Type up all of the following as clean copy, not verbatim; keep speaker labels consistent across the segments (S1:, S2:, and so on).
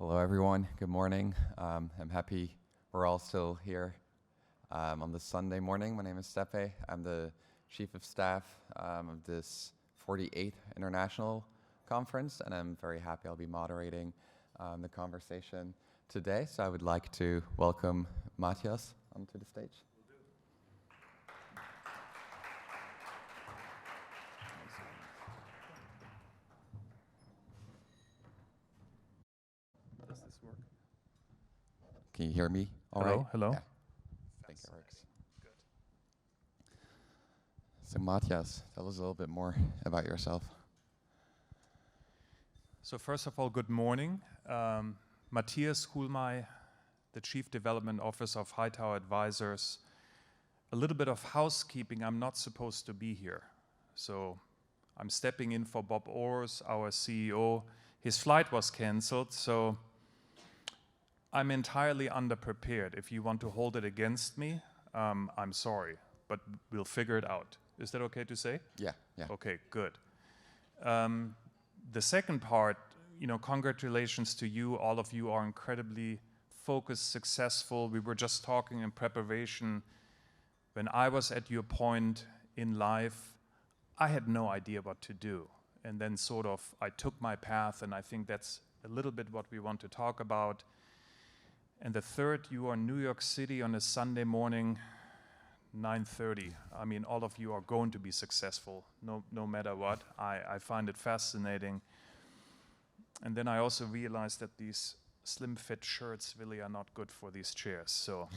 S1: Hello, everyone. Good morning. I'm happy we're all still here on this Sunday morning. My name is Stepe. I'm the Chief of Staff of this 48th International Conference, and I'm very happy I'll be moderating the conversation today. So I would like to welcome Matthias onto the stage.
S2: Does this work?
S1: Can you hear me all
S2: Hello,
S1: right?
S2: hello.
S1: Yeah, I think it works.
S2: Good.
S1: So Matthias, tell us a little bit more about yourself.
S2: So first of all, good morning. Matthias Kuhlmey, the Chief Development Officer of Hightower Advisors. A little bit of housekeeping, I'm not supposed to be here. So I'm stepping in for Bob Orrs, our CEO. His flight was canceled, so I'm entirely underprepared. If you want to hold it against me, I'm sorry, but we'll figure it out. Is that okay to say?
S1: Yeah.
S2: Okay, good. The second part, congratulations to you. All of you are incredibly focused, successful. We were just talking in preparation. When I was at your point in life, I had no idea what to do. And then sort of I took my path, and I think that's a little bit what we want to talk about. And the third, you are in New York City on a Sunday morning, 9:30. I mean, all of you are going to be successful, no matter what. I find it fascinating. And then I also realized that these slim fit shirts really are not good for these chairs. So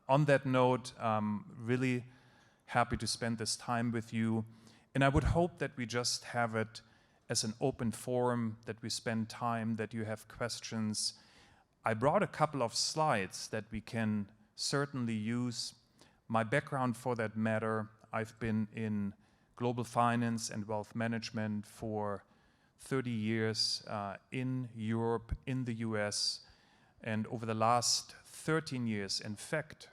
S2: on that note, really happy to spend this time with you. And I would hope that we just have it as an open forum, that we spend time, that you have questions. I brought a couple of slides that we can certainly use. My background for that matter, I've been in global finance and wealth management for 30 years in Europe, in the US, and over the last 13 years, in fact,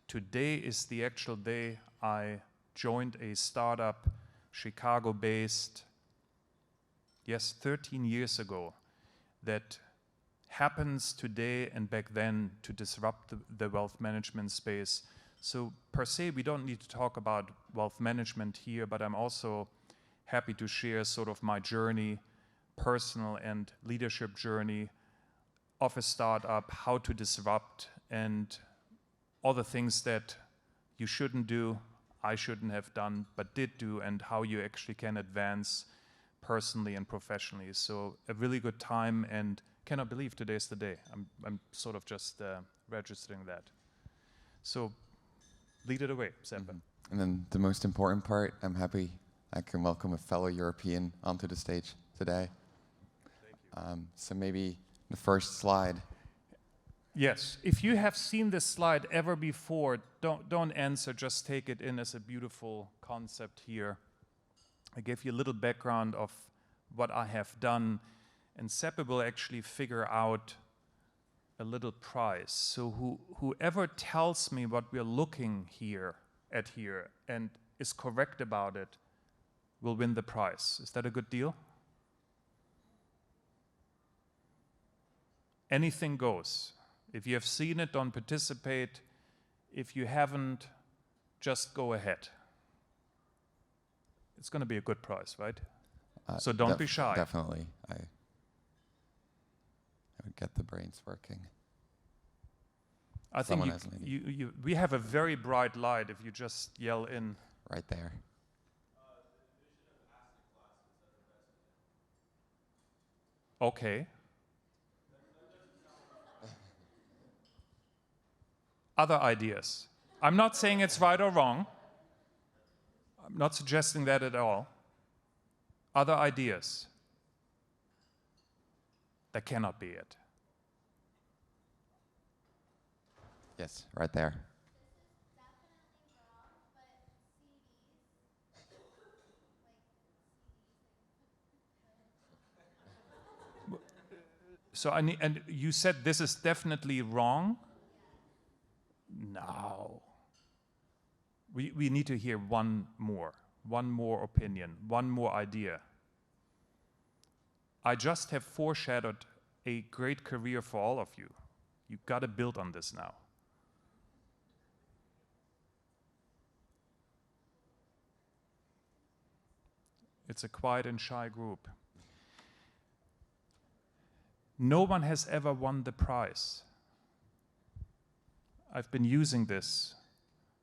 S2: today is the actual day I joined a startup, Chicago-based, 13 years ago, that happens today and back then to disrupt the wealth management space. So per se, we don't need to talk about wealth management here, but I'm also happy to share sort of my journey, personal and leadership journey of a startup, how to disrupt, and all the things that you shouldn't do, I shouldn't have done, but did do, and how you actually can advance personally and professionally. So a really good time, and cannot believe today's the day. I'm sort of just registering that. So lead it away, Semper.
S1: Mm-hmm. And then the most important part, I'm happy I can welcome a fellow European onto the stage today.
S2: Thank you.
S1: So maybe the first slide.
S2: Yes, if you have seen this slide ever before, don't answer, just take it in as a beautiful concept here. I gave you a little background of what I have done, and Seppe will actually figure out a little prize. So whoever tells me what we're looking at here and is correct about it will win the prize. Is that a good deal? Anything goes. If you have seen it, don't participate. If you haven't, just go ahead. It's going to be a good prize, right? So don't be shy.
S1: Definitely. I would get the brains working.
S2: I think we have a very bright light if you just yell in.
S1: Right there.
S2: Okay. Other ideas? I'm not saying it's right or wrong. I'm not suggesting that at all. Other ideas? That cannot be it.
S1: Yes, right there.
S2: So and you said this is definitely wrong? No. We need to hear one more opinion, one more idea. I just have foreshadowed a great career for all of you. You've got to build on this now. It's a quiet and shy group. No one has ever won the prize. I've been using this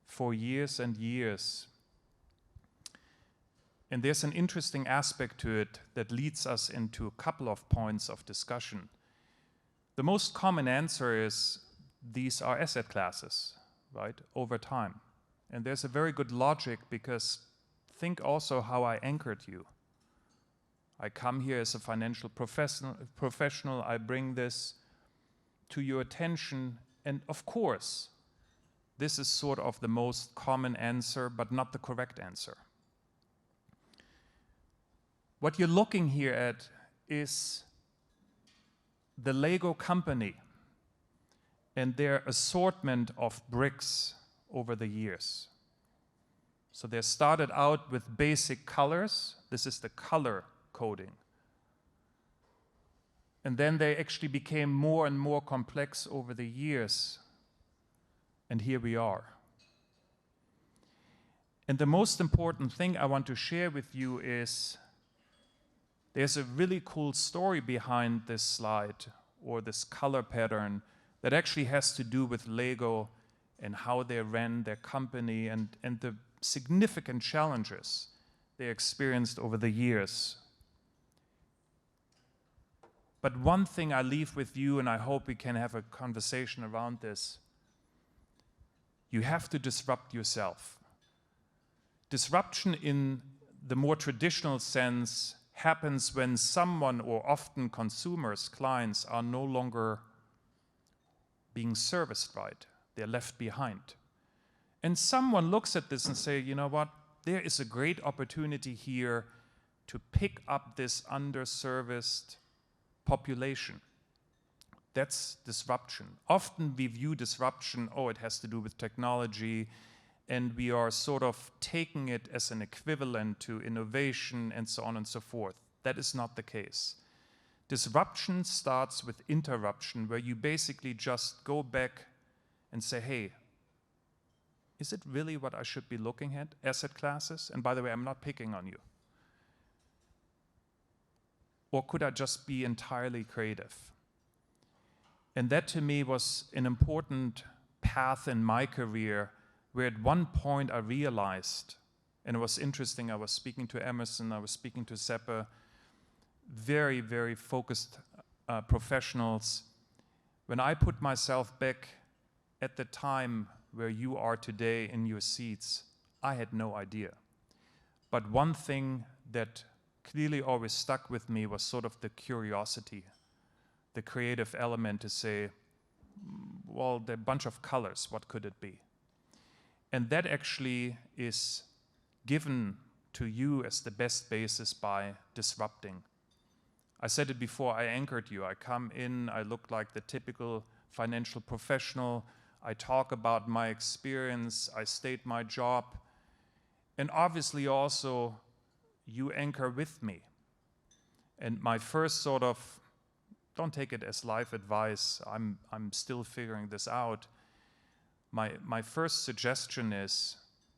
S2: for years and years. And there's an interesting aspect to it that leads us into a couple of points of discussion. The most common answer is these are asset classes, right, over time. And there's a very good logic, because think also how I anchored you. I come here as a financial professional, I bring this to your attention, and of course, this is sort of the most common answer, but not the correct answer. What you're looking here at is the Lego company and their assortment of bricks over the years. So they started out with basic colors. This is the color coding. And then they actually became more and more complex over the years. And here we are. And the most important thing I want to share with you is there's a really cool story behind this slide, or this color pattern, that actually has to do with Lego and how they ran their company and the significant challenges they experienced over the years. But one thing I leave with you, and I hope we can have a conversation around this: you have to disrupt yourself. Disruption in the more traditional sense happens when someone, or often consumers, clients, are no longer being serviced right. They're left behind. And someone looks at this and say, you know what, there is a great opportunity here to pick up this underserviced population. That's disruption. Often we view disruption, oh, it has to do with technology, and we are sort of taking it as an equivalent to innovation and so on and so forth. That is not the case. Disruption starts with interruption, where you basically just go back and say, hey, is it really what I should be looking at, asset classes? And by the way, I'm not picking on you. Or could I just be entirely creative? And that to me was an important path in my career, where at one point I realized, and it was interesting, I was speaking to Emerson, I was speaking to Seppe, very, very focused professionals. When I put myself back at the time where you are today in your seats, I had no idea. But one thing that clearly always stuck with me was sort of the curiosity, the creative element to say, well, there are a bunch of colors, what could it be? And that actually is given to you as the best basis by disrupting. I said it before, I anchored you. I come in, I look like the typical financial professional. I talk about my experience, I state my job. And obviously also, you anchor with me. And my first sort of, don't take it as life advice, I'm still figuring this out. My first suggestion is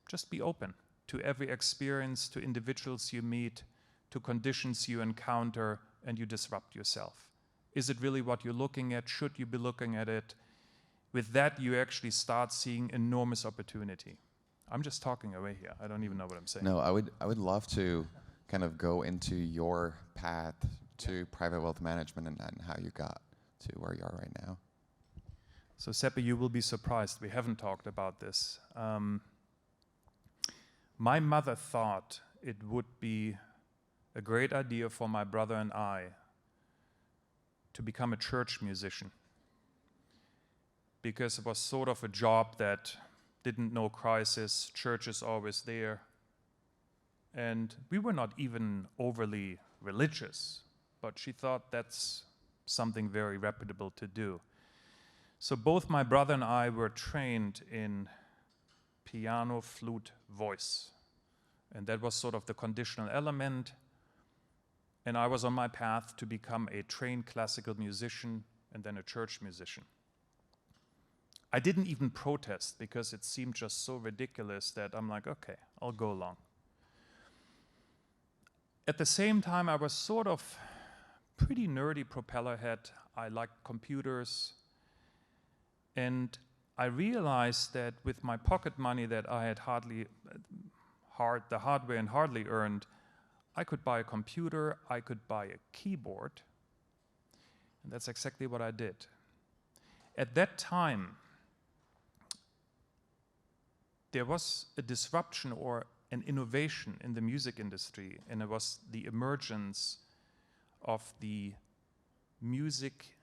S2: just be open to every experience, to individuals you meet, to conditions you encounter, and you disrupt yourself. Is it really what you're looking at? Should you be looking at it? With that, you actually start seeing enormous opportunity. I'm just talking away here. I don't even know what I'm saying.
S1: No, I would love to kind of go into your path to private wealth management and how you got to where you are right now.
S2: So Seppe, you will be surprised. We haven't talked about this. My mother thought it would be a great idea for my brother and I to become a church musician, because it was sort of a job that didn't know crisis, church is always there. And we were not even overly religious, but she thought that's something very reputable to do. So both my brother and I were trained in piano, flute, voice. And that was sort of the conditional element. and I was on my path to become a trained classical musician and then a church musician. I didn't even protest because it seemed just so ridiculous that I'm like, okay, I'll go along. At the same time, I was sort of pretty nerdy propeller head. I liked computers. And I realized that with my pocket money that I had the hardware and hardly earned, I could buy a computer, I could buy a keyboard. And that's exactly what I did. At that time, there was a disruption or an innovation in the music industry, and it was the emergence of the music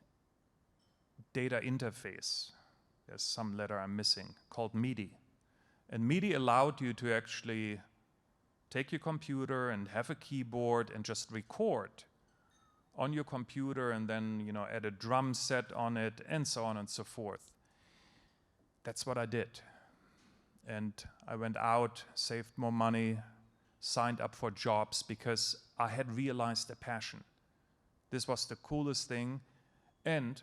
S2: data interface. There's some letter I'm missing, called MIDI. And MIDI allowed you to actually take your computer and have a keyboard and just record on your computer and then, add a drum set on it and so on and so forth. That's what I did. And I went out, saved more money, signed up for jobs because I had realized a passion. This was the coolest thing. And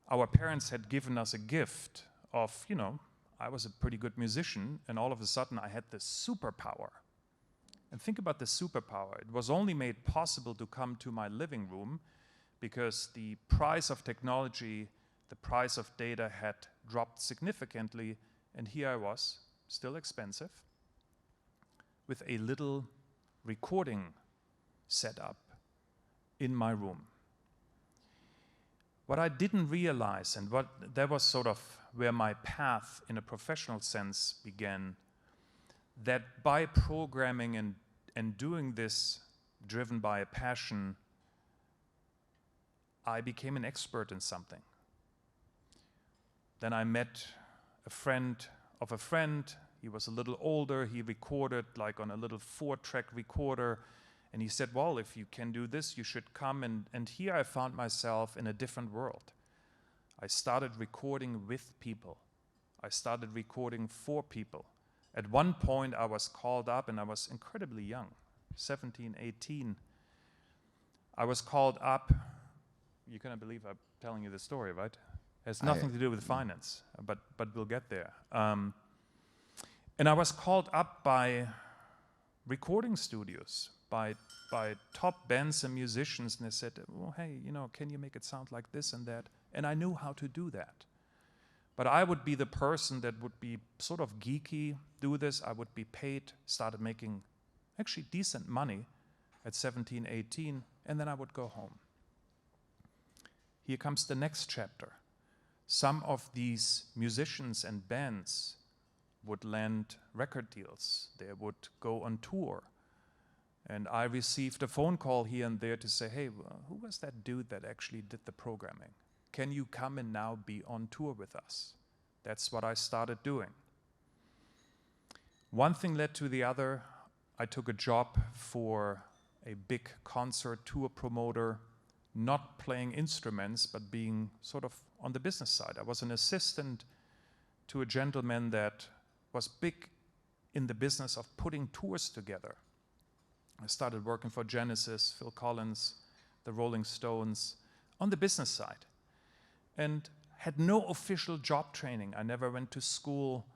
S2: our parents had given us a gift of, I was a pretty good musician, and all of a sudden I had this superpower. And think about the superpower. It was only made possible to come to my living room because the price of technology, the price of data had dropped significantly, and here I was, still expensive, with a little recording setup in my room. What I didn't realize, and that was sort of where my path in a professional sense began, that by programming and doing this driven by a passion, I became an expert in something. Then I met a friend of a friend. He was a little older. He recorded like on a little 4-track recorder. And he said, well, if you can do this, you should come. And here I found myself in a different world. I started recording with people. I started recording for people. At one point, I was called up, and I was incredibly young, 17, 18. I was called up. You cannot believe I'm telling you the story, right? It has nothing to do with finance, but we'll get there. And I was called up by recording studios, by top bands and musicians, and they said, well, hey, can you make it sound like this and that? And I knew how to do that. But I would be the person that would be sort of geeky, do this. I would be paid, started making actually decent money at 17, 18, and then I would go home. Here comes the next chapter. Some of these musicians and bands would land record deals. They would go on tour. And I received a phone call here and there to say, hey, who was that dude that actually did the programming? Can you come and now be on tour with us? That's what I started doing. One thing led to the other. I took a job for a big concert tour promoter, not playing instruments, but being sort of on the business side. I was an assistant to a gentleman that was big in the business of putting tours together. I started working for Genesis, Phil Collins, the Rolling Stones, on the business side, and had no official job training. I never went to school.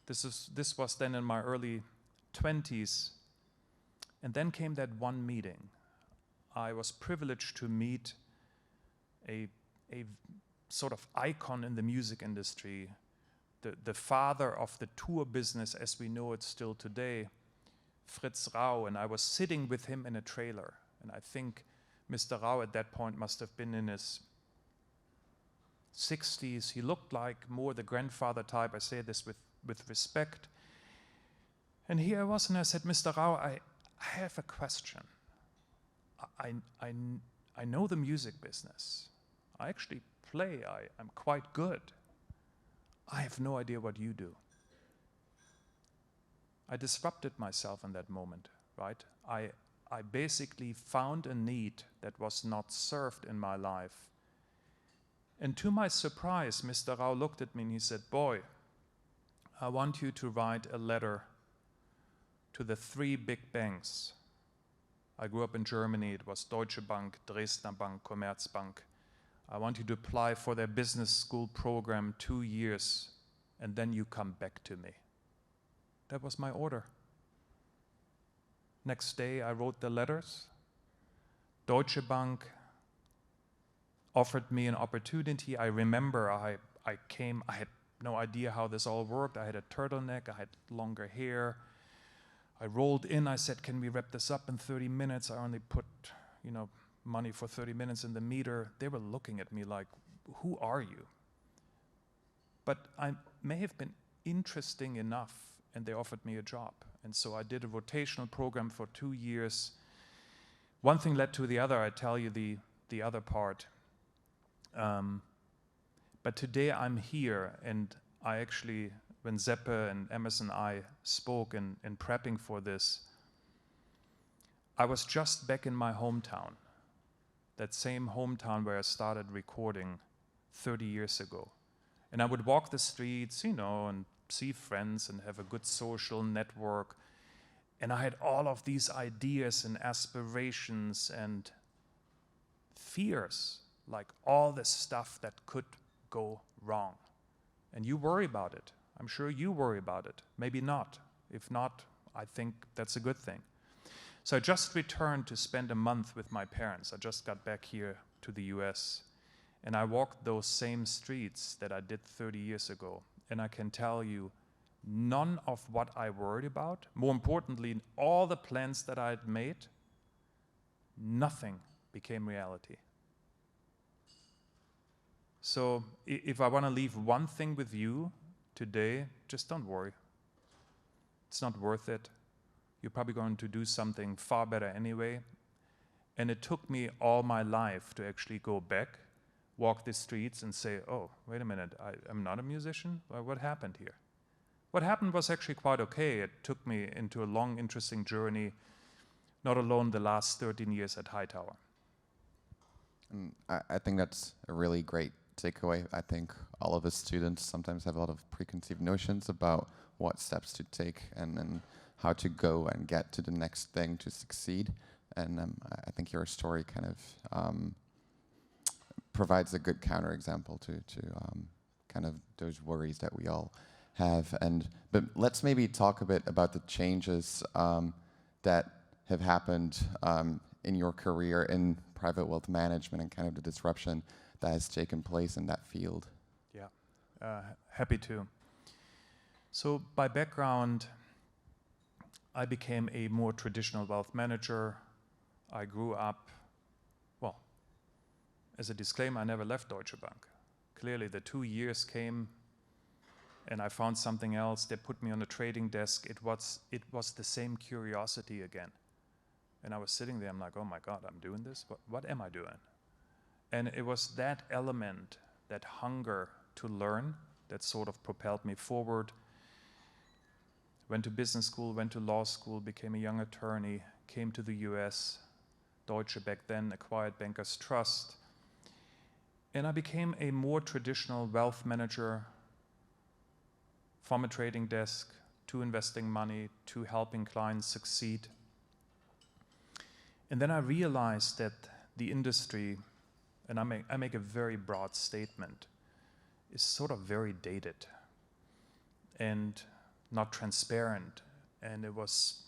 S2: This was then in my early 20s. And then came that one meeting. I was privileged to meet a sort of icon in the music industry, the father of the tour business as we know it still today, Fritz Rau, and I was sitting with him in a trailer. And I think Mr. Rau at that point must have been in his 60s. He looked like more the grandfather type. I say this with respect. And here I was, and I said, Mr. Rau, I have a question. I know the music business. I actually play. I'm quite good. I have no idea what you do. I disrupted myself in that moment, right? I basically found a need that was not served in my life. And to my surprise, Mr. Rau looked at me and he said, boy, I want you to write a letter to the 3 big banks I grew up in Germany. It was Deutsche Bank, Dresdner Bank, Commerzbank. I want you to apply for their business school program 2 years, and then you come back to me. That was my order. Next day, I wrote the letters. Deutsche Bank offered me an opportunity. I remember I came, I had no idea how this all worked. I had a turtleneck, I had longer hair. I rolled in, I said, can we wrap this up in 30 minutes? I only put, money for 30 minutes in the meter. They were looking at me like, who are you? But I may have been interesting enough, and they offered me a job. And so I did a rotational program for 2 years. One thing led to the other. I tell you the other part. But today I'm here, and I actually, when Zeppe and Emerson and I spoke in prepping for this, I was just back in my hometown, that same hometown where I started recording 30 years ago. And I would walk the streets, and see friends and have a good social network. And I had all of these ideas and aspirations and fears, like all this stuff that could go wrong. And you worry about it. I'm sure you worry about it. Maybe not. If not, I think that's a good thing. So I just returned to spend a month with my parents. I just got back here to the US. And I walked those same streets that I did 30 years ago. And I can tell you, none of what I worried about, more importantly, all the plans that I had made, nothing became reality. So if I want to leave one thing with you today, just don't worry. It's not worth it. You're probably going to do something far better anyway. And it took me all my life to actually go back, walk the streets and say, oh, wait a minute, I'm not a musician? Well, what happened here? What happened was actually quite okay. It took me into a long, interesting journey, not alone the last 13 years at Hightower.
S1: And I think that's a really great takeaway. I think all of us students sometimes have a lot of preconceived notions about what steps to take and how to go and get to the next thing to succeed. And I think your story kind of provides a good counterexample to kind of those worries that we all have. But let's maybe talk a bit about the changes that have happened in your career in private wealth management and kind of the disruption that has taken place in that field.
S2: Yeah, happy to. So by background, I became a more traditional wealth manager. I grew up, well, as a disclaimer, I never left Deutsche Bank. Clearly the 2 years came and I found something else. They put me on the trading desk. It was the same curiosity again. And I was sitting there, I'm like, oh my God, I'm doing this? What am I doing? And it was that element, that hunger to learn, that sort of propelled me forward. Went to business school, went to law school, became a young attorney, came to the US, Deutsche back then, acquired Bankers Trust. And I became a more traditional wealth manager, from a trading desk to investing money to helping clients succeed. And then I realized that the industry, and I make a very broad statement, is sort of very dated and not transparent. And it was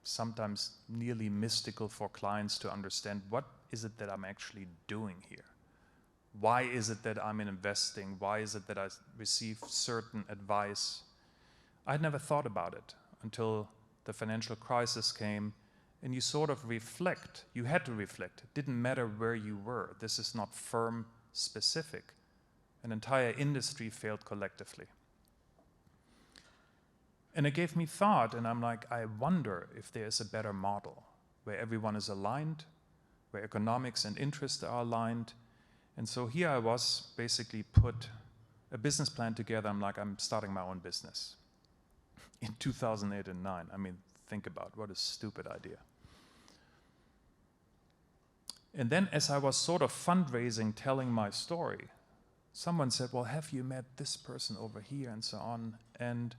S2: sometimes nearly mystical for clients to understand, what is it that I'm actually doing here? Why is it that I'm investing? Why is it that I receive certain advice? I'd never thought about it until the financial crisis came, and you sort of reflect. You had to reflect. It didn't matter where you were. This is not firm specific. An entire industry failed collectively. And it gave me thought, and I'm like, I wonder if there is a better model where everyone is aligned, where economics and interests are aligned. And so here I was, basically put a business plan together. I'm like, I'm starting my own business in 2008 and 2009. I mean, think about what a stupid idea. And then as I was sort of fundraising, telling my story, someone said, well, have you met this person over here and so on? And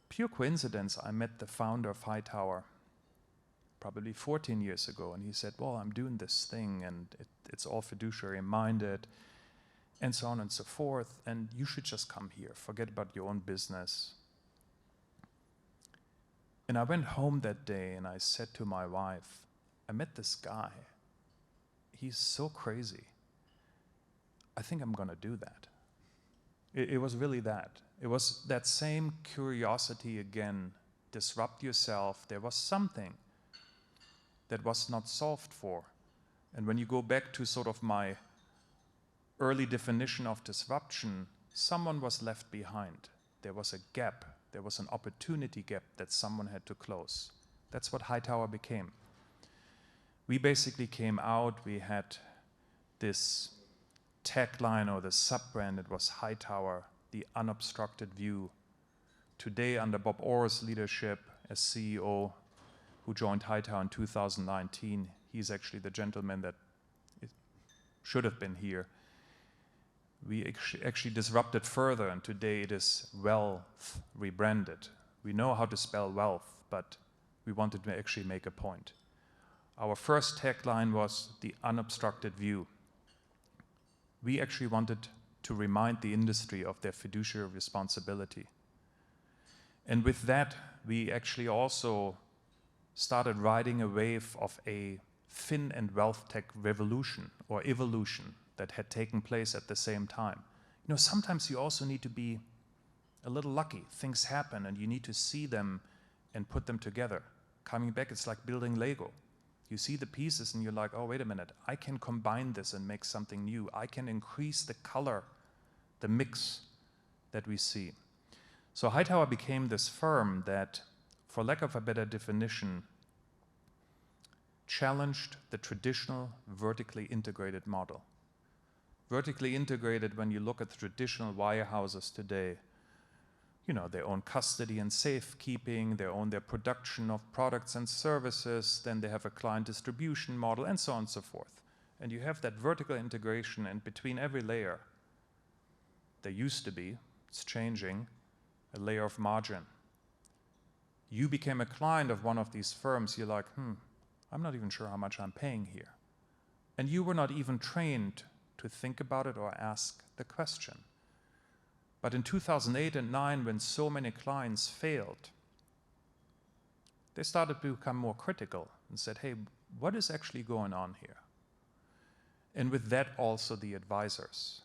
S2: pure coincidence, I met the founder of Hightower. probably 14 years ago, and he said, well, I'm doing this thing, and it's all fiduciary minded, and so on and so forth, and you should just come here, forget about your own business. And I went home that day and I said to my wife, I met this guy. He's so crazy. I think I'm going to do that. It was really that. It was that same curiosity again. Disrupt yourself. There was something that was not solved for. And when you go back to sort of my early definition of disruption, someone was left behind. There was a gap. There was an opportunity gap that someone had to close. That's what Hightower became. We basically came out, we had this tagline or the sub-brand, it was Hightower, the unobstructed view. Today, under Bob Orr's leadership as CEO, who joined Hightower in 2019, he's actually the gentleman that should have been here. We actually disrupted further, and today it is Wealth rebranded. We know how to spell wealth, but we wanted to actually make a point. Our first tagline was the unobstructed view. We actually wanted to remind the industry of their fiduciary responsibility. And with that, we actually also started riding a wave of a fin and wealth tech revolution or evolution that had taken place at the same time. You know, sometimes you also need to be a little lucky. Things happen and you need to see them and put them together. Coming back, it's like building Lego. You see the pieces and you're like, oh, wait a minute, I can combine this and make something new. I can increase the color, the mix that we see. So Hightower became this firm that, for lack of a better definition, challenged the traditional vertically integrated model. Vertically integrated, when you look at the traditional wirehouses today, you know, they own custody and safekeeping, they own their production of products and services, then they have a client distribution model, and so on and so forth. And you have that vertical integration, and between every layer, there used to be, it's changing, a layer of margin. You became a client of one of these firms, you're like, I'm not even sure how much I'm paying here. And you were not even trained to think about it or ask the question. But in 2008 and 2009, when so many clients failed, they started to become more critical and said, hey, what is actually going on here? And with that, also the advisors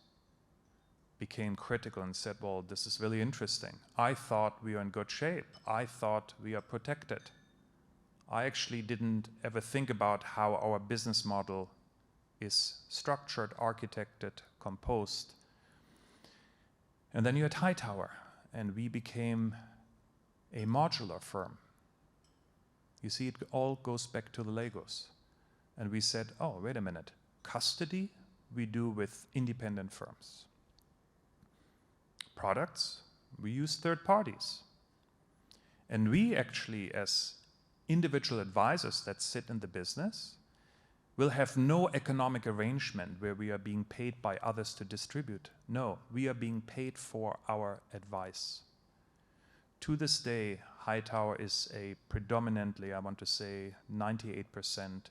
S2: became critical and said, well, this is really interesting. I thought we are in good shape. I thought we are protected. I actually didn't ever think about how our business model is structured, architected, composed. And then you had Hightower, and we became a modular firm. You see, it all goes back to the Legos. And we said, oh, wait a minute, custody we do with independent firms. Products, we use third parties. And we actually, as individual advisors that sit in the business, will have no economic arrangement where we are being paid by others to distribute. No, we are being paid for our advice. To this day, Hightower is a predominantly, I want to say, 98%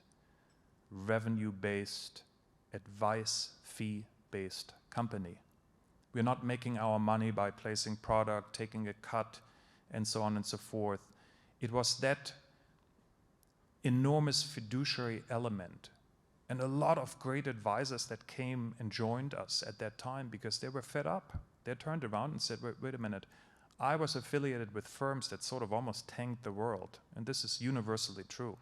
S2: revenue-based, advice fee-based company. We're not making our money by placing product, taking a cut, and so on and so forth. It was that enormous fiduciary element and a lot of great advisors that came and joined us at that time because they were fed up. They turned around and said, wait a minute, I was affiliated with firms that sort of almost tanked the world, and this is universally true.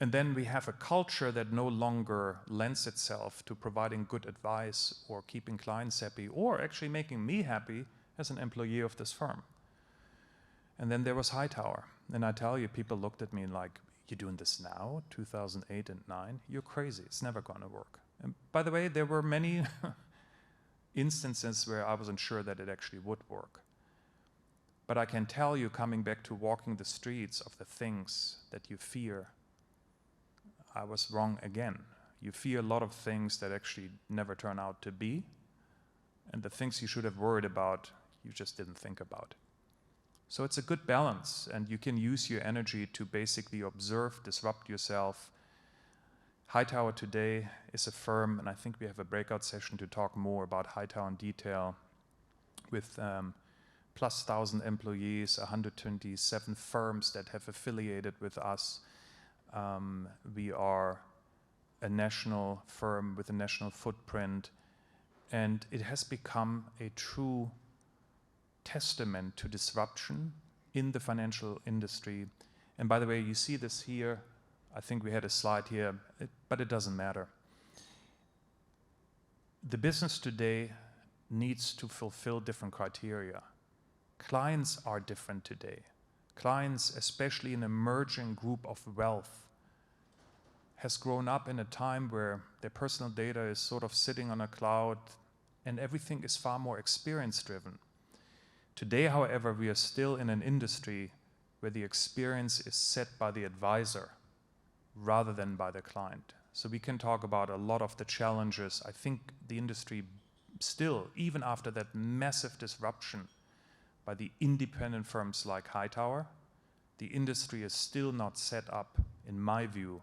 S2: And then we have a culture that no longer lends itself to providing good advice or keeping clients happy or actually making me happy as an employee of this firm. And then there was Hightower. And I tell you, people looked at me like, you're doing this now, 2008 and 2009? You're crazy. It's never going to work. And by the way, there were many instances where I wasn't sure that it actually would work. But I can tell you, coming back to walking the streets of the things that you fear, I was wrong again. You fear a lot of things that actually never turn out to be, and the things you should have worried about, you just didn't think about. So it's a good balance, and you can use your energy to basically observe, disrupt yourself. Hightower today is a firm, and I think we have a breakout session to talk more about Hightower in detail, with plus 1,000 employees, 127 firms that have affiliated with us. We are a national firm with a national footprint, and it has become a true testament to disruption in the financial industry. And by the way, you see this here. I think we had a slide here, but it doesn't matter. The business today needs to fulfill different criteria. Clients are different today. Clients, especially an emerging group of wealth, has grown up in a time where their personal data is sort of sitting on a cloud and everything is far more experience-driven. Today, however, we are still in an industry where the experience is set by the advisor rather than by the client. So we can talk about a lot of the challenges. I think the industry still, even after that massive disruption by the independent firms like Hightower, the industry is still not set up, in my view,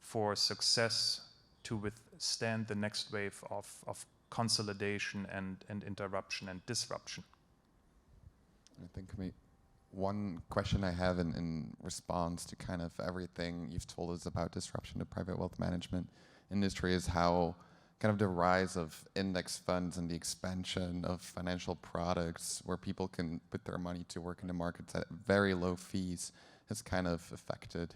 S2: for success to withstand the next wave of consolidation and interruption and disruption.
S1: I think one question I have in response to kind of everything you've told us about disruption to private wealth management industry is how kind of the rise of index funds and the expansion of financial products where people can put their money to work in the markets at very low fees has kind of affected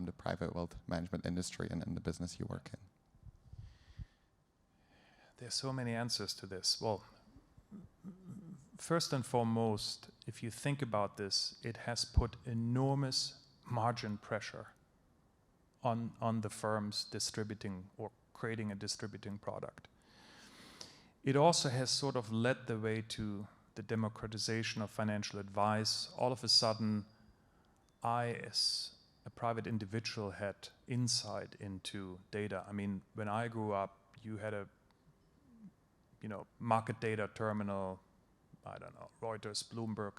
S1: the private wealth management industry and the business you work in.
S2: There's so many answers to this. Well, first and foremost, if you think about this, it has put enormous margin pressure on the firms distributing or creating a distributing product. It also has sort of led the way to the democratization of financial advice. All of a sudden, I, as a private individual, had insight into data. I mean, when I grew up, you had a market data terminal, I don't know, Reuters, Bloomberg.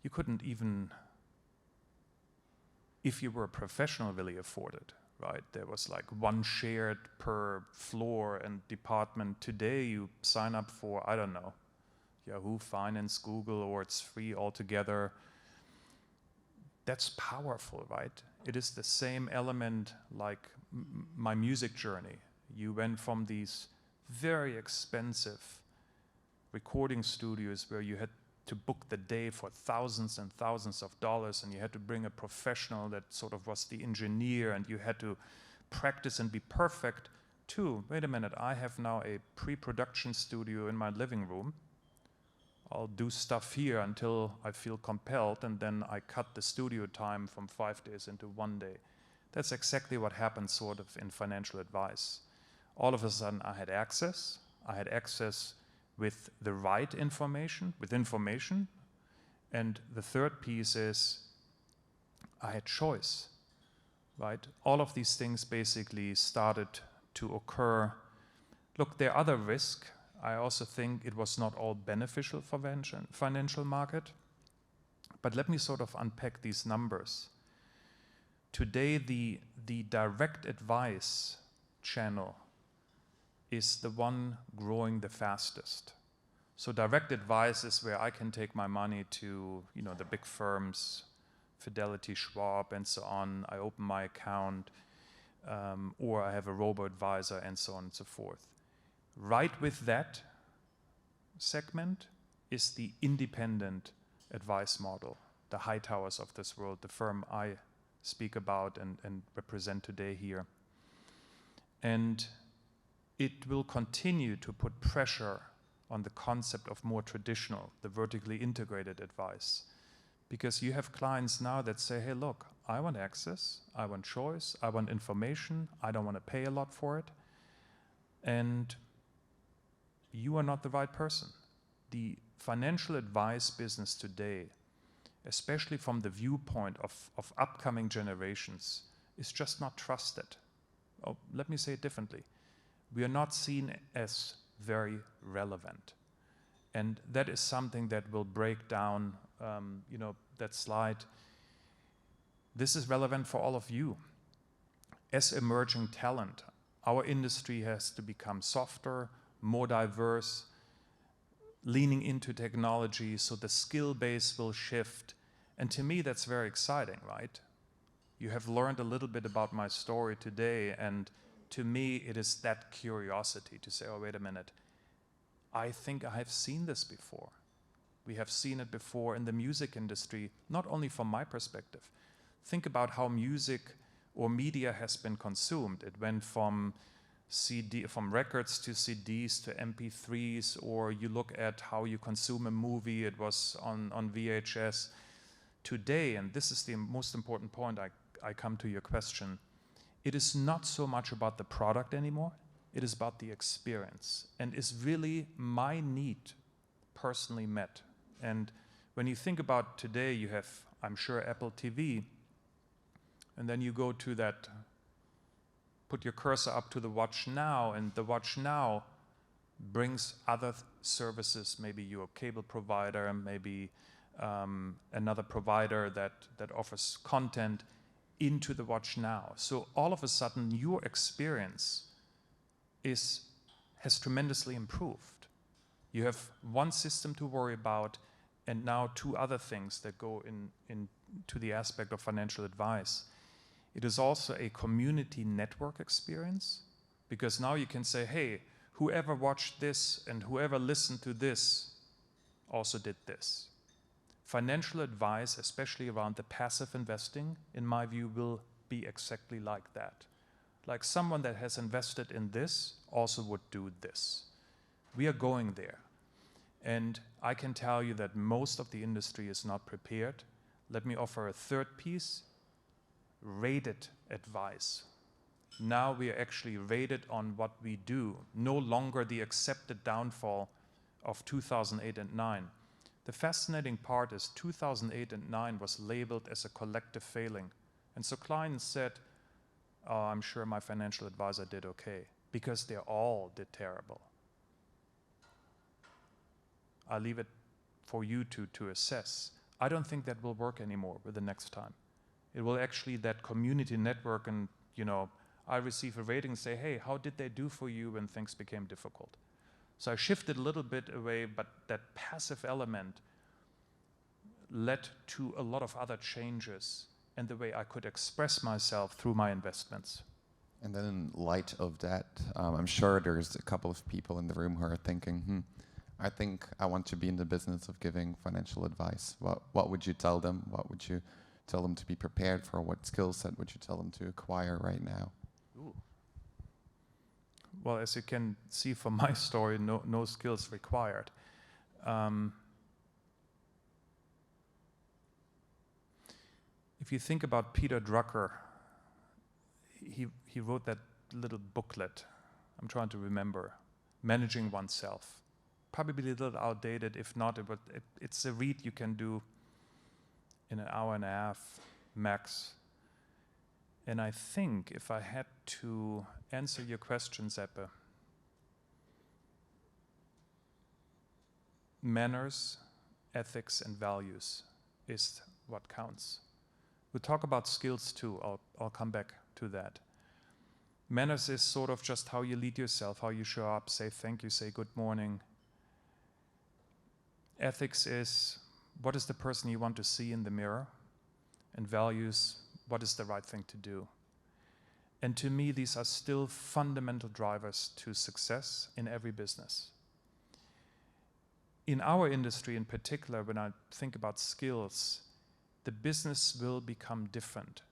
S2: You couldn't even, if you were a professional, really afford it, right? There was like one shared per floor and department. Today you sign up for, I don't know, Yahoo Finance, Google, or it's free altogether. That's powerful, right? It is the same element like my music journey. You went from these very expensive recording studios where you had to book the day for thousands and thousands of dollars, and you had to bring a professional that sort of was the engineer, and you had to practice and be perfect, to, wait a minute, I have now a pre-production studio in my living room. I'll do stuff here until I feel compelled, and then I cut the studio time from 5 days into 1 day. That's exactly what happens sort of in financial advice. All of a sudden I had access with the right information, and the third piece is I had choice, right? All of these things basically started to occur. Look, there are other risks. I also think it was not all beneficial for financial market, but let me sort of unpack these numbers. Today, the direct advice channel is the one growing the fastest. So direct advice is where I can take my money to, the big firms, Fidelity, Schwab, and so on. I open my account, or I have a robo-advisor, and so on and so forth. Right with that segment is the independent advice model, the Hightowers of this world, the firm I speak about and represent today here. And it will continue to put pressure on the concept of more traditional, the vertically integrated advice. Because you have clients now that say, hey, look, I want access, I want choice, I want information, I don't want to pay a lot for it. And you are not the right person. The financial advice business today, especially from the viewpoint of upcoming generations, is just not trusted. Oh, let me say it differently. We are not seen as very relevant. And that is something that will break down that slide. This is relevant for all of you. As emerging talent, our industry has to become softer, more diverse, leaning into technology, so the skill base will shift. And to me, that's very exciting, right? You have learned a little bit about my story today, and to me, it is that curiosity to say, oh, wait a minute, I think I have seen this before. We have seen it before in the music industry, not only from my perspective. Think about how music or media has been consumed. It went from records to CDs to MP3s, or you look at how you consume a movie, it was on VHS. Today, and this is the most important point, I come to your question, it is not so much about the product anymore, it is about the experience, and is really my need personally met. And when you think about today, you have, I'm sure, Apple TV, and then you go to that, put your cursor up to the Watch Now, and the Watch Now brings other services, maybe your cable provider, maybe another provider that offers content into the Watch Now. So all of a sudden, your experience has tremendously improved. You have one system to worry about, and now two other things that go into the aspect of financial advice. It is also a community network experience, because now you can say, hey, whoever watched this and whoever listened to this also did this. Financial advice, especially around the passive investing, in my view, will be exactly like that. Like someone that has invested in this also would do this. We are going there. And I can tell you that most of the industry is not prepared. Let me offer a third piece, rated advice. Now we are actually rated on what we do, no longer the accepted downfall of 2008 and 2009. The fascinating part is 2008 and 2009 was labeled as a collective failing. And so clients said, oh, I'm sure my financial advisor did okay, because they all did terrible. I'll leave it for you to assess. I don't think that will work anymore with the next time. It will actually, that community network, and I receive a rating and say, hey, how did they do for you when things became difficult? So I shifted a little bit away, but that passive element led to a lot of other changes in the way I could express myself through my investments.
S1: And then in light of that, I'm sure there's a couple of people in the room who are thinking, I think I want to be in the business of giving financial advice. What would you tell them? What would you tell them to be prepared for? What skill set would you tell them to acquire right now?
S2: Ooh. Well, as you can see from my story, no skills required. If you think about Peter Drucker, he wrote that little booklet, I'm trying to remember, Managing Oneself. Probably a little outdated, if not, it's a read you can do in an hour and a half max. And I think if I had to answer your question, Zeppe, manners, ethics, and values is what counts. We'll talk about skills too. I'll come back to that. Manners is sort of just how you lead yourself, how you show up, say thank you, say good morning. Ethics is what is the person you want to see in the mirror, and values, what is the right thing to do. And to me, these are still fundamental drivers to success in every business. In our industry in particular, when I think about skills, the business will become different.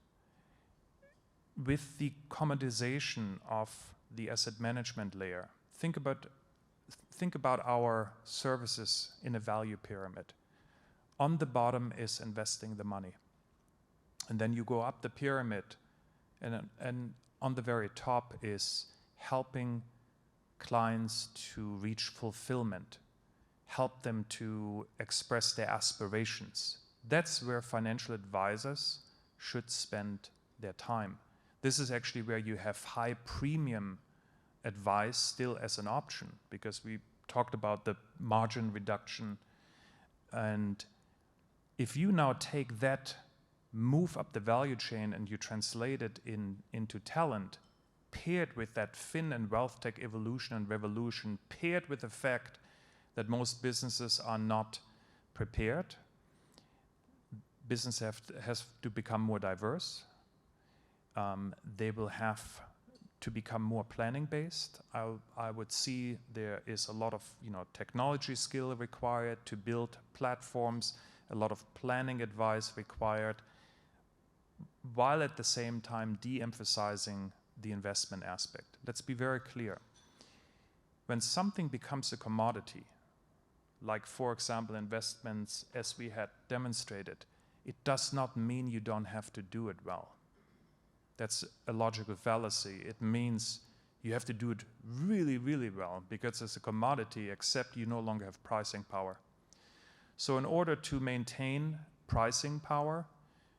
S2: With the commoditization of the asset management layer, think about our services in a value pyramid. On the bottom is investing the money. And then you go up the pyramid, and on the very top is helping clients to reach fulfillment, help them to express their aspirations. That's where financial advisors should spend their time. This is actually where you have high premium advice still as an option, because we talked about the margin reduction, and If you now take that move up the value chain and you translate it into talent, paired with that fin and wealth tech evolution and revolution, paired with the fact that most businesses are not prepared, business has to become more diverse. They will have to become more planning based. I would see there is a lot of technology skill required to build platforms, a lot of planning advice required, while at the same time de-emphasizing the investment aspect. Let's be very clear. When something becomes a commodity, like for example investments as we had demonstrated, it does not mean you don't have to do it well. That's a logical fallacy. It means you have to do it really, really well because it's a commodity, except you no longer have pricing power. So in order to maintain pricing power,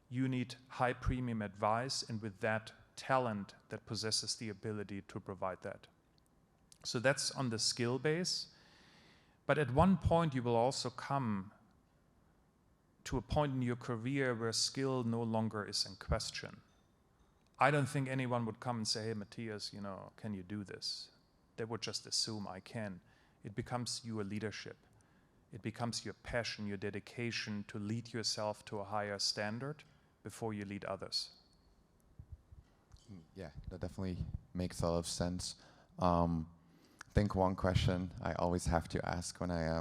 S2: you need high premium advice, and with that, talent that possesses the ability to provide that. So that's on the skill base. But at one point, you will also come to a point in your career where skill no longer is in question. I don't think anyone would come and say, hey, Matthias, can you do this? They would just assume I can. It becomes your leadership. It becomes your passion, your dedication to lead yourself to a higher standard before you lead others.
S1: Yeah, that definitely makes a lot of sense. I think one question I always have to ask when I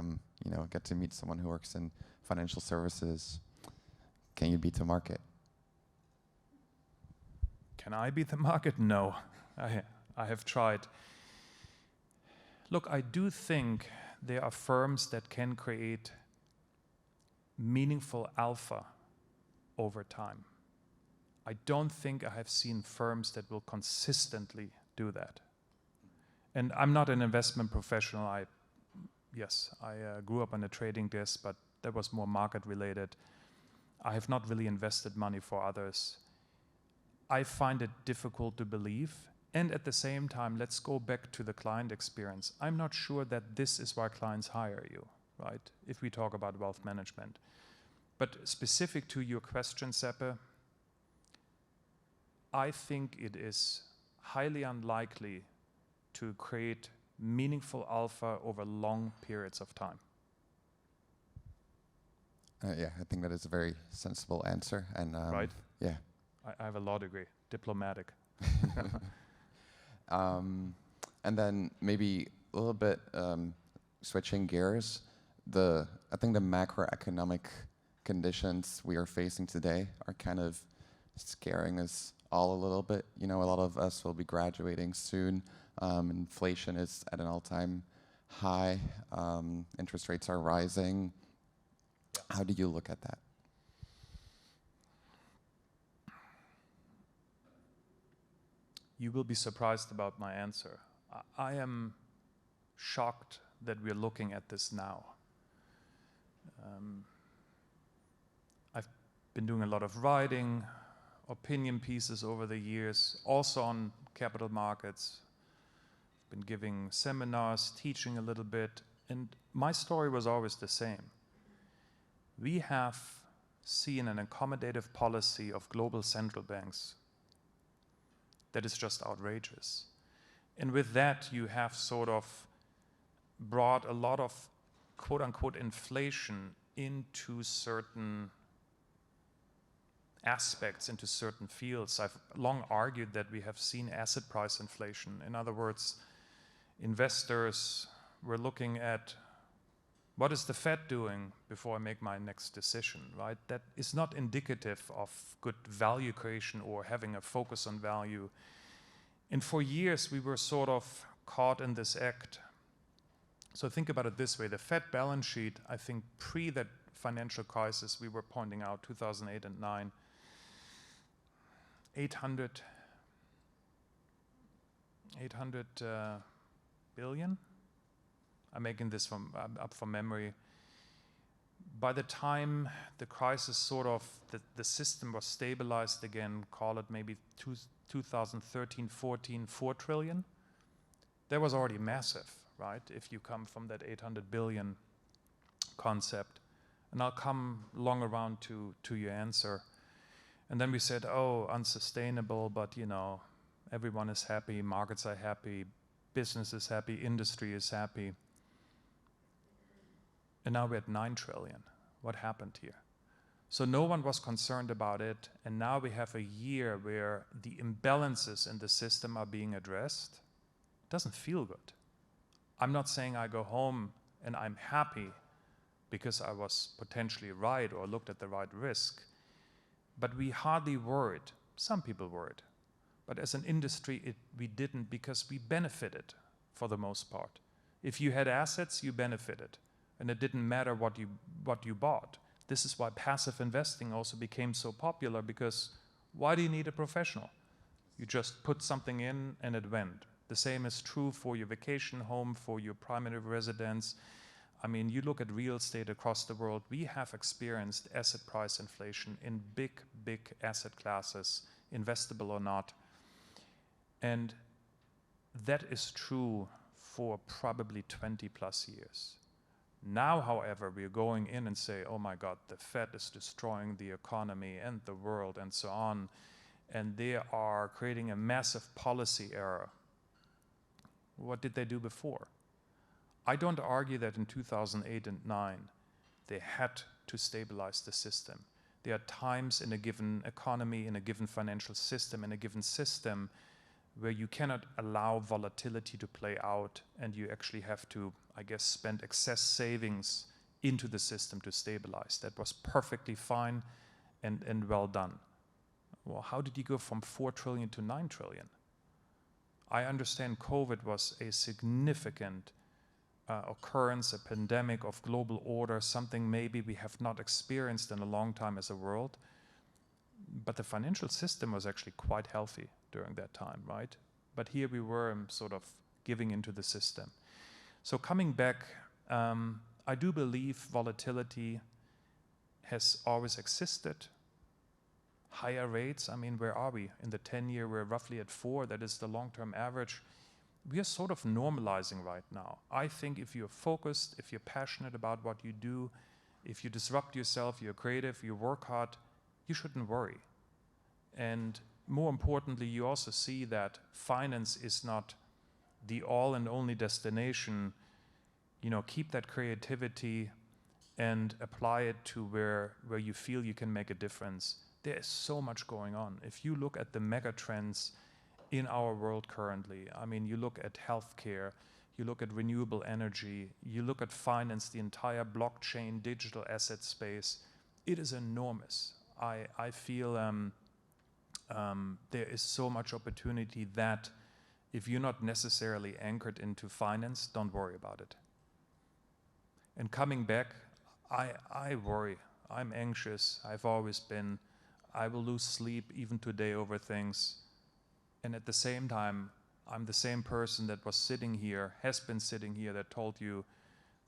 S1: get to meet someone who works in financial services, can you beat the market?
S2: Can I beat the market? No, I have tried. Look, I do think there are firms that can create meaningful alpha over time. I don't think I have seen firms that will consistently do that. And I'm not an investment professional. I grew up on a trading desk, but that was more market related. I have not really invested money for others. I find it difficult to believe. And at the same time, let's go back to the client experience. I'm not sure that this is why clients hire you, right? If we talk about wealth management. But specific to your question, Seppe, I think it is highly unlikely to create meaningful alpha over long periods of time.
S1: Yeah, I think that is a very sensible answer. And
S2: right?
S1: Yeah.
S2: I have a law degree, diplomatic.
S1: And then maybe a little bit switching gears, I think the macroeconomic conditions we are facing today are kind of scaring us all a little bit. A lot of us will be graduating soon. Inflation is at an all-time high. Interest rates are rising. Yeah. How do you look at that?
S2: You will be surprised about my answer. I am shocked that we're looking at this now. I've been doing a lot of writing, opinion pieces over the years, also on capital markets. Been giving seminars, teaching a little bit, and my story was always the same. We have seen an accommodative policy of global central banks that is just outrageous. And with that, you have sort of brought a lot of quote-unquote inflation into certain aspects, into certain fields. I've long argued that we have seen asset price inflation. In other words, investors were looking at what is the Fed doing before I make my next decision, right? That is not indicative of good value creation or having a focus on value. And for years, we were sort of caught in this act. So think about it this way. The Fed balance sheet, I think pre that financial crisis we were pointing out, 2008 and 9, 800 billion. I'm making this up from memory. By the time the crisis sort of, the system was stabilized again, call it maybe 2013, 14, 4 trillion. That was already massive, right? If you come from that 800 billion concept. And I'll come long around to your answer. And then we said, oh, unsustainable, but you know, everyone is happy, markets are happy, business is happy, industry is happy. And now we're at 9 trillion. What happened here? So no one was concerned about it, and now we have a year where the imbalances in the system are being addressed. It doesn't feel good. I'm not saying I go home and I'm happy because I was potentially right or looked at the right risk, but we hardly worried. Some people worried. But as an industry, we didn't, because we benefited for the most part. If you had assets, you benefited, and it didn't matter what you bought. This is why passive investing also became so popular, because why do you need a professional? You just put something in and it went. The same is true for your vacation home, for your primary residence. I mean, you look at real estate across the world, we have experienced asset price inflation in big, big asset classes, investable or not. And that is true for probably 20 plus years. Now, however, we're going in and say, oh my God, the Fed is destroying the economy and the world and so on. And they are creating a massive policy error. What did they do before? I don't argue that in 2008 and 2009, they had to stabilize the system. There are times in a given economy, in a given financial system, in a given system, where you cannot allow volatility to play out, and you actually have to, I guess, spend excess savings into the system to stabilize. That was perfectly fine and well done. Well, how did you go from 4 trillion to 9 trillion? I understand COVID was a significant occurrence, a pandemic of global order, something maybe we have not experienced in a long time as a world. But the financial system was actually quite healthy during that time, right? But here we were sort of giving into the system. So coming back, I do believe volatility has always existed. Higher rates, I mean, where are we? In the 10-year, we're roughly at 4. That is the long-term average. We are sort of normalizing right now. I think if you're focused, if you're passionate about what you do, if you disrupt yourself, you're creative, you work hard, you shouldn't worry. And more importantly, you also see that finance is not the all and only destination. You know, keep that creativity and apply it to where you feel you can make a difference. There is so much going on. If you look at the mega trends in our world currently, I mean, you look at healthcare, you look at renewable energy, you look at finance, the entire blockchain, digital asset space, it is enormous. I feel there is so much opportunity that if you're not necessarily anchored into finance, don't worry about it. And coming back, I worry. I'm anxious. I've always been. I will lose sleep even today over things. And at the same time, I'm the same person that was sitting here, has been sitting here, that told you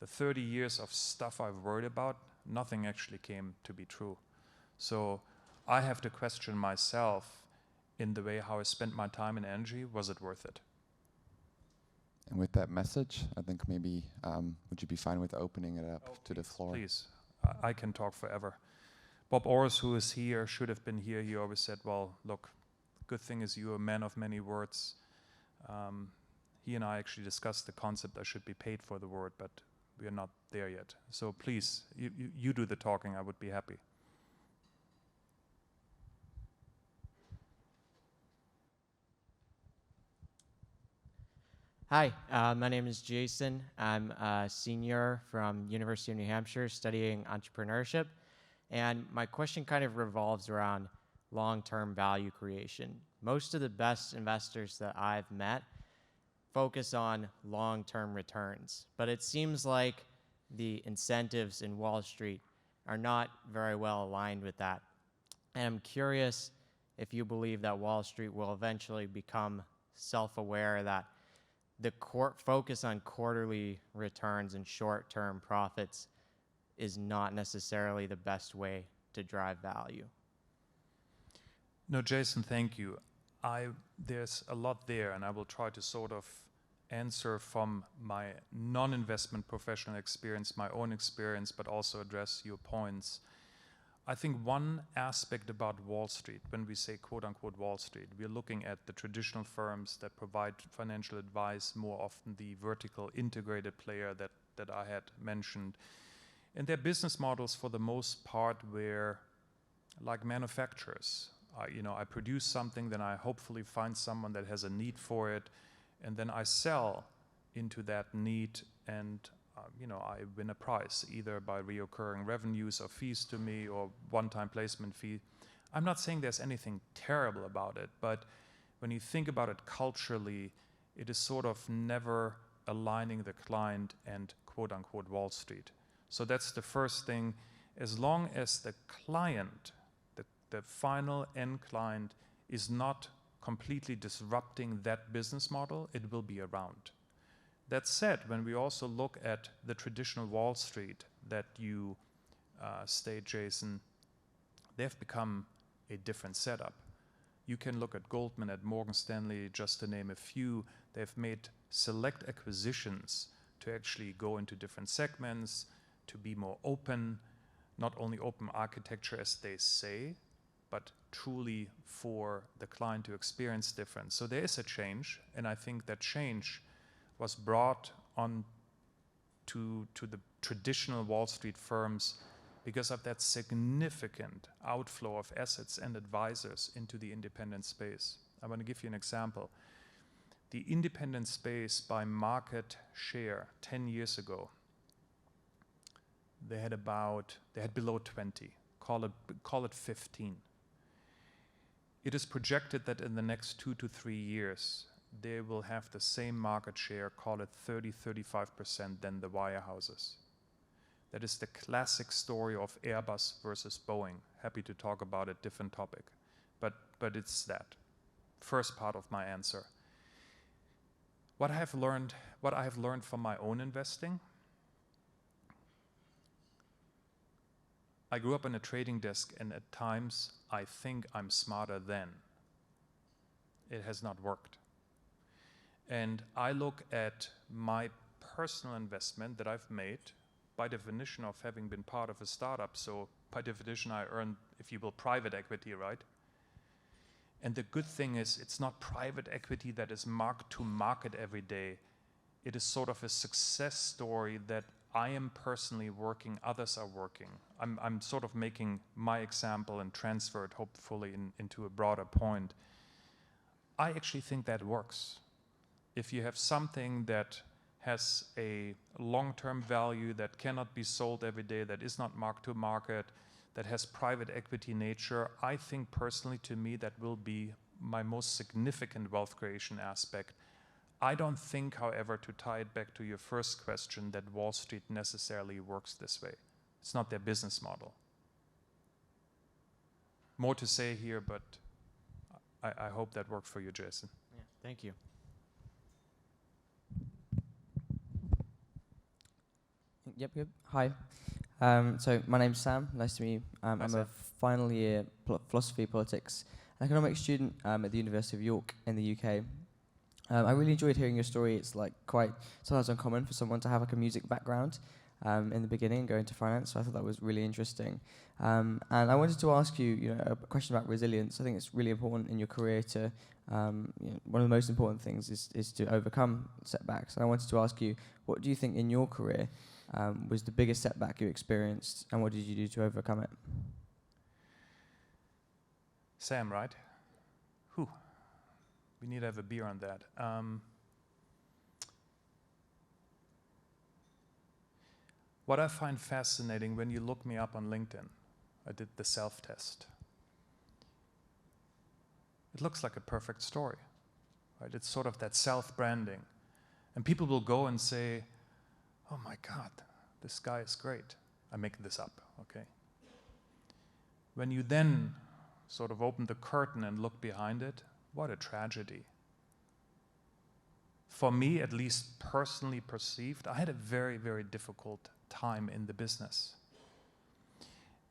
S2: the 30 years of stuff I've worried about, nothing actually came to be true. So I have to question myself in the way how I spent my time and energy. Was it worth it?
S1: And with that message, I think maybe, would you be fine with opening it up to the floor?
S2: Please, I can talk forever. Bob Orris, who is here, should have been here. He always said, well, look, good thing is you're a man of many words. He and I actually discussed the concept I should be paid for the word, but we are not there yet. So please, you do the talking. I would be happy.
S3: Hi, my name is Jason. I'm a senior from University of New Hampshire studying entrepreneurship. And my question kind of revolves around long-term value creation. Most of the best investors that I've met focus on long-term returns, but it seems like the incentives in Wall Street are not very well aligned with that. And I'm curious if you believe that Wall Street will eventually become self-aware that the focus on quarterly returns and short-term profits is not necessarily the best way to drive value.
S2: No, Jason, thank you. There's a lot there, and I will try to sort of answer from my non-investment professional experience, my own experience, but also address your points. I think one aspect about Wall Street, when we say quote-unquote Wall Street, we're looking at the traditional firms that provide financial advice, more often the vertical integrated player that I had mentioned. And their business models, for the most part, were like manufacturers. I produce something, then I hopefully find someone that has a need for it, and then I sell into that need, and I win a prize, either by reoccurring revenues or fees to me or one-time placement fee. I'm not saying there's anything terrible about it, but when you think about it culturally, it is sort of never aligning the client and quote-unquote Wall Street. So that's the first thing. As long as the client, the final end client, is not completely disrupting that business model, it will be around. That said, when we also look at the traditional Wall Street that you state, Jason, they've become a different setup. You can look at Goldman, at Morgan Stanley, just to name a few. They've made select acquisitions to actually go into different segments, to be more open, not only open architecture as they say, but truly for the client to experience different. So there is a change, and I think that change was brought on to the traditional Wall Street firms because of that significant outflow of assets and advisors into the independent space. I want to give you an example. The independent space by market share 10 years ago, they had below 20, call it 15. It is projected that in the next 2 to 3 years, they will have the same market share, call it 30-35%, than the wirehouses. That is the classic story of Airbus versus Boeing. Happy to talk about it, different topic. But it's that. First part of my answer. What I have learned from my own investing, I grew up on a trading desk, and at times I think I'm smarter than. It has not worked. And I look at my personal investment that I've made, by definition of having been part of a startup, so by definition I earn, if you will, private equity, right? And the good thing is, it's not private equity that is marked to market every day. It is sort of a success story that I am personally working, others are working. I'm sort of making my example and transfer it hopefully into a broader point. I actually think that works. If you have something that has a long-term value that cannot be sold every day, that is not marked to market, that has private equity nature, I think personally, to me, that will be my most significant wealth creation aspect. I don't think, however, to tie it back to your first question, that Wall Street necessarily works this way. It's not their business model. More to say here, but I hope that worked for you, Jason.
S3: Yeah, thank you.
S4: Yep. Hi. So my name's Sam. Nice to meet you. I'm
S2: Sam.
S4: a final year philosophy, politics, and economics student at the University of York in the UK. I really enjoyed hearing your story. It's like quite sometimes uncommon for someone to have like a music background in the beginning, going to finance. So I thought that was really interesting. And I wanted to ask you, a question about resilience. I think it's really important in your career to, one of the most important things is to overcome setbacks. And I wanted to ask you, what do you think in your career was the biggest setback you experienced, and what did you do to overcome it?
S2: Sam, right? Whew. We need to have a beer on that. What I find fascinating, when you look me up on LinkedIn, I did the self-test. It looks like a perfect story, right? It's sort of that self-branding. And people will go and say, oh my God, this guy is great. I'm making this up, okay? When you then sort of open the curtain and look behind it, what a tragedy. For me, at least personally perceived, I had a very, very difficult time in the business.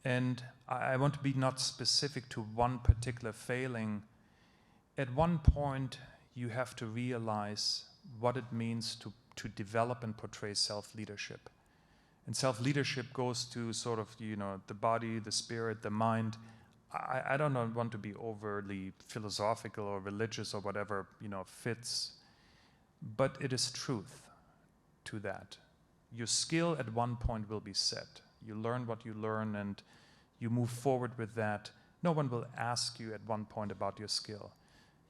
S2: And I want to be not specific to one particular failing. At one point, you have to realize what it means to develop and portray self-leadership. And self-leadership goes to sort of, the body, the spirit, the mind. I don't want to be overly philosophical or religious or whatever, fits, but it is truth to that. Your skill at one point will be set. You learn what you learn and you move forward with that. No one will ask you at one point about your skill.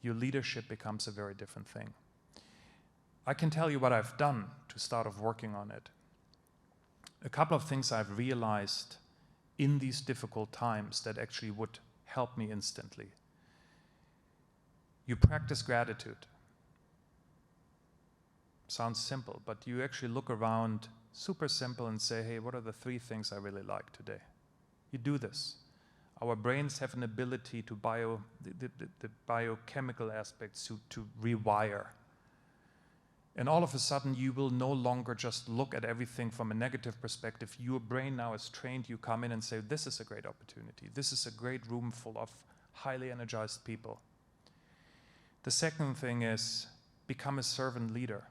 S2: Your leadership becomes a very different thing. I can tell you what I've done to start off working on it. A couple of things I've realized in these difficult times that actually would help me instantly. You practice gratitude. Sounds simple, but you actually look around, super simple, and say, hey, what are the 3 things I really like today? You do this. Our brains have an ability to the biochemical aspects to rewire. And all of a sudden, you will no longer just look at everything from a negative perspective. Your brain now is trained. You come in and say, this is a great opportunity. This is a great room full of highly energized people. The second thing is become a servant leader.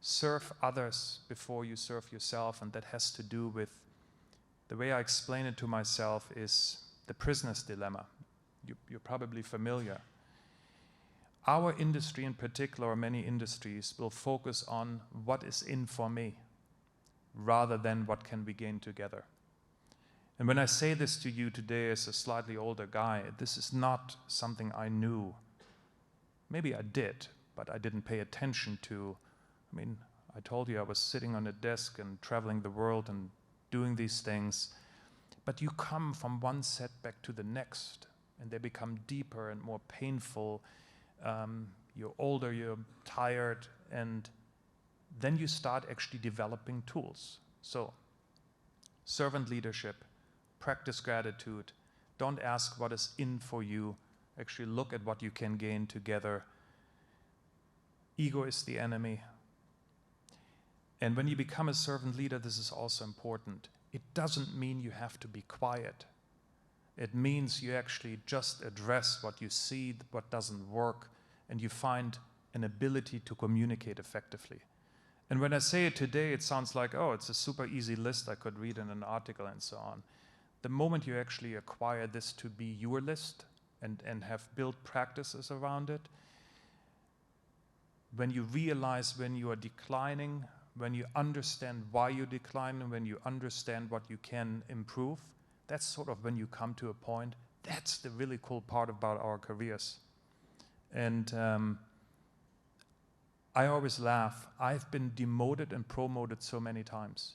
S2: Serve others before you serve yourself. And that has to do with, the way I explain it to myself is the prisoner's dilemma. You're probably familiar. Our industry in particular, or many industries, will focus on what is in for me rather than what can we gain together. And when I say this to you today as a slightly older guy, this is not something I knew. Maybe I did, but I didn't pay attention to. I told you I was sitting on a desk and traveling the world and doing these things. But you come from one setback to the next, and they become deeper and more painful. You're older, you're tired, and then you start actually developing tools. So, servant leadership, practice gratitude, don't ask what is in for you, actually look at what you can gain together. Ego is the enemy. And when you become a servant leader, this is also important. It doesn't mean you have to be quiet. It means you actually just address what you see, what doesn't work, and you find an ability to communicate effectively. And when I say it today, it sounds like, oh, it's a super easy list I could read in an article and so on. The moment you actually acquire this to be your list and have built practices around it, when you realize when you are declining, when you understand why you decline, and when you understand what you can improve, that's sort of when you come to a point. That's the really cool part about our careers. And I always laugh. I've been demoted and promoted so many times,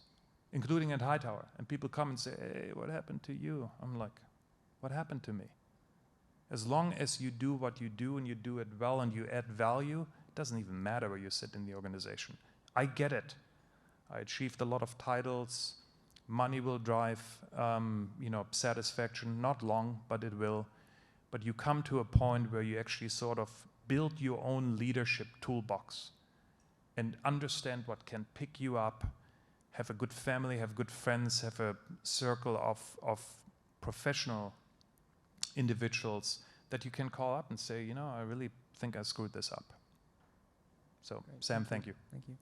S2: including at Hightower. And people come and say, hey, what happened to you? I'm like, what happened to me? As long as you do what you do and you do it well and you add value, it doesn't even matter where you sit in the organization. I get it. I achieved a lot of titles. Money will drive, satisfaction. Not long, but it will. But you come to a point where you actually sort of build your own leadership toolbox and understand what can pick you up, have a good family, have good friends, have a circle of professional individuals that you can call up and say, I really think I screwed this up. So, great. Sam, thank you.
S4: Thank you.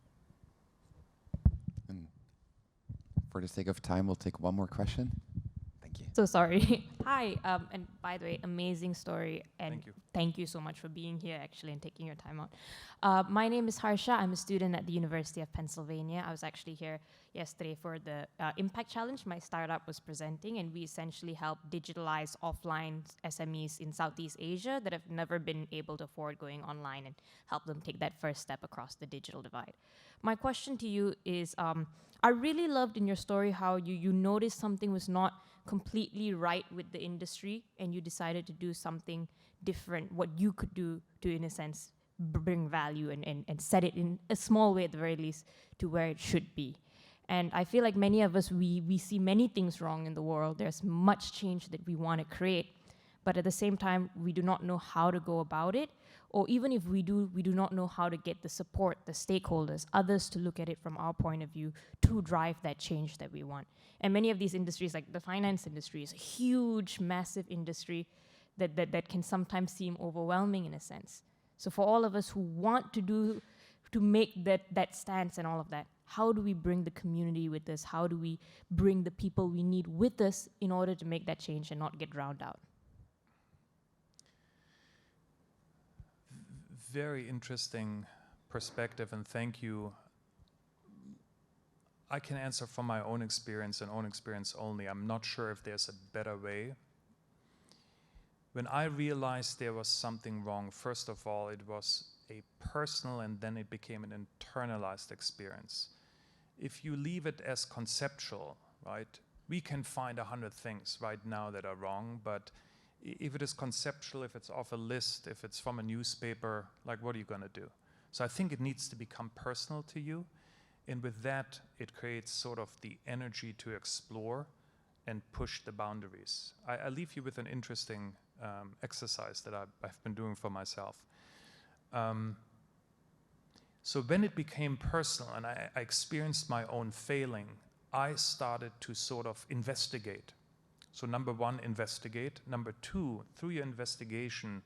S1: And for the sake of time, we'll take one more question. Thank you.
S5: So sorry. Hi, and by the way, amazing story, and
S2: Thank you
S5: so much for being here actually and taking your time out. My name is Harsha. I'm a student at the University of Pennsylvania. I was actually here yesterday for the Impact Challenge my startup was presenting, and we essentially help digitalize offline SMEs in Southeast Asia that have never been able to afford going online and help them take that first step across the digital divide. My question to you is, I really loved in your story how you noticed something was not completely right with the industry and you decided to do something different, what you could do to, in a sense, bring value and set it in a small way at the very least to where it should be. And I feel like many of us, we see many things wrong in the world. There's much change that we want to create, but at the same time, we do not know how to go about it. Or even if we do not know how to get the support, the stakeholders, others to look at it from our point of view to drive that change that we want. And many of these industries, like the finance industry, is a huge, massive industry that can sometimes seem overwhelming in a sense. So for all of us who want to to make that stance and all of that? How do we bring the community with us? How do we bring the people we need with us in order to make that change and not get drowned out?
S2: Very interesting perspective, and thank you. I can answer from my own experience and own experience only. I'm not sure if there's a better way. When I realized there was something wrong, first of all, it was a personal, and then it became an internalized experience. If you leave it as conceptual, right, we can find 100 things right now that are wrong, but if it is conceptual, if it's off a list, if it's from a newspaper, like, what are you going to do? So I think it needs to become personal to you. And with that, it creates sort of the energy to explore and push the boundaries. I leave you with an interesting exercise that I've been doing for myself. So when it became personal and I experienced my own failing, I started to sort of investigate. So number one, investigate. Number two, through your investigation,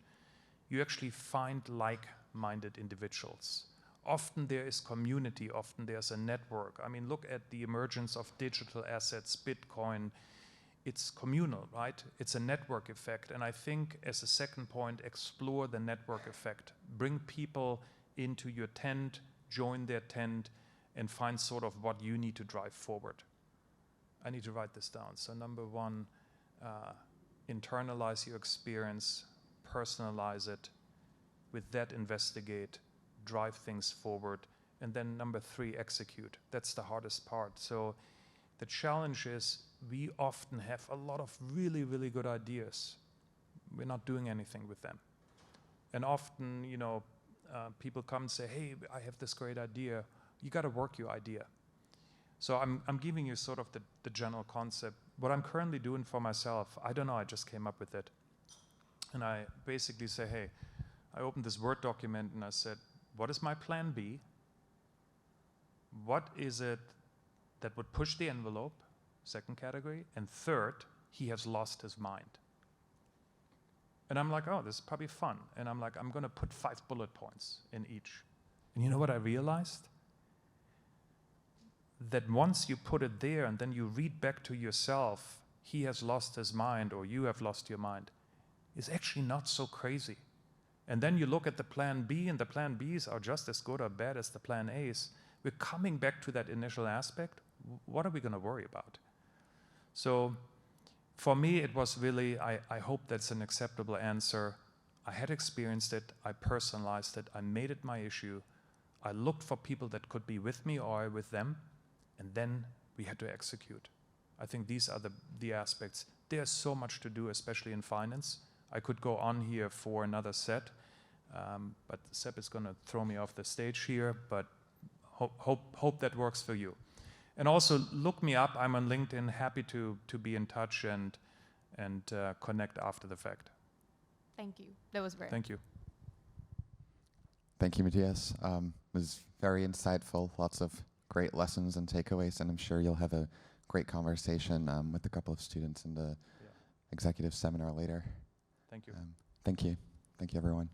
S2: you actually find like-minded individuals. Often there is community, often there's a network. I mean, look at the emergence of digital assets, Bitcoin. It's communal, right? It's a network effect. And I think as a second point, explore the network effect. Bring people into your tent, join their tent, and find sort of what you need to drive forward. I need to write this down. So number one, internalize your experience, personalize it. With that, investigate, drive things forward. And then number three, execute. That's the hardest part. So the challenge is we often have a lot of really, really good ideas. We're not doing anything with them. And often, you know, people come and say, hey, I have this great idea. You got to work your idea. So I'm giving you sort of the general concept. What I'm currently doing for myself, I don't know, I just came up with it. And I basically say, hey, I opened this Word document and I said, what is my plan B? What is it that would push the envelope? Second category. And third, he has lost his mind. And I'm like, oh, this is probably fun. And I'm like, I'm going to put 5 bullet points in each. And you know what I realized? That once you put it there and then you read back to yourself, he has lost his mind or you have lost your mind, is actually not so crazy. And then you look at the plan B, and the plan Bs are just as good or bad as the plan As. We're coming back to that initial aspect. What are we going to worry about? So for me, it was really, I hope that's an acceptable answer. I had experienced it. I personalized it. I made it my issue. I looked for people that could be with me or with them. And then we had to execute. I think these are the aspects. There's so much to do, especially in finance. I could go on here for another set, but Seb is going to throw me off the stage here, but hope that works for you. And also look me up. I'm on LinkedIn, happy to be in touch and connect after the fact.
S5: Thank you. That was great.
S2: Thank you.
S1: Thank you, Matthias. It was very insightful, lots of great lessons and takeaways, and I'm sure you'll have a great conversation with a couple of students in the executive seminar later.
S2: Thank you.
S1: Thank you. Thank you, everyone.